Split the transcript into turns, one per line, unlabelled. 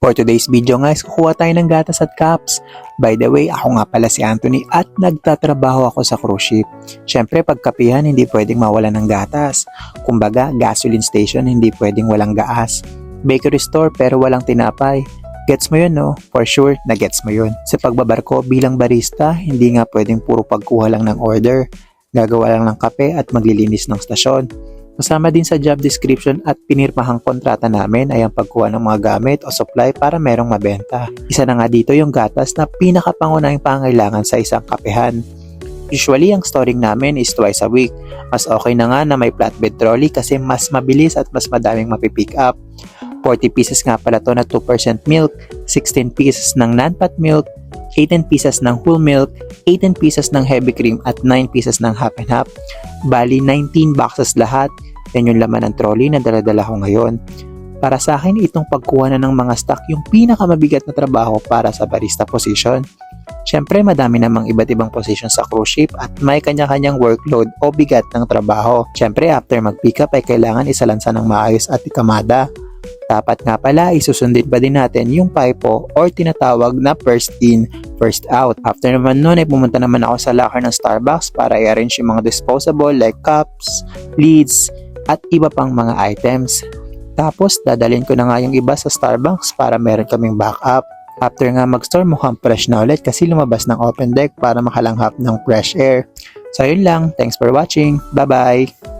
For today's video guys, kukuha tayo ng gatas at cups. By the way, ako nga pala si Anthony at nagtatrabaho ako sa cruise ship. Syempre, pagkapihan hindi pwedeng mawala ng gatas. Kumbaga, gasoline station hindi pwedeng walang gaas. Bakery store pero walang tinapay. Gets mo yun no? For sure, na gets mo yun. Sa pagbabarko bilang barista, hindi nga pwedeng puro pagkuha lang ng order. Gagawa lang ng kape at maglilinis ng stasyon. Kasama din sa job description at pinirmahang kontrata namin ay ang pagkuha ng mga gamit o supply para merong mabenta. Isa na nga dito yung gatas na pinakapangunahing pangailangan sa isang kapehan. Usually, ang storing namin is twice a week. Mas okay na nga na may flatbed trolley kasi mas mabilis at mas madaming mapipick up. 40 pieces nga pala to na 2% milk, 16 pieces ng non-fat milk, 18 pieces ng whole milk, 18 pieces ng heavy cream at 9 pieces ng half and half. Bali 19 boxes lahat. Yan yung laman ng trolley na dala-dala ko ngayon. Para sa akin, itong pagkuha na ng mga stock yung pinakamabigat na trabaho para sa barista position. Siyempre, madami namang iba't ibang position sa cruise ship at may kanya-kanyang workload o bigat ng trabaho. Siyempre, after mag-pick up ay kailangan isalansa ng maayos at ikamada. Dapat nga pala, isusundin pa din natin yung PIPO or tinatawag na first in, first out. After naman nun ay pumunta naman ako sa locker ng Starbucks para i-arrange yung mga disposable like cups, lids, at iba pang mga items. Tapos dadalhin ko na nga yung iba sa Starbucks para meron kaming backup. After nga mag-store mukhang fresh na ulit kasi lumabas ng open deck para makalanghap ng fresh air. So yun lang, thanks for watching, bye bye!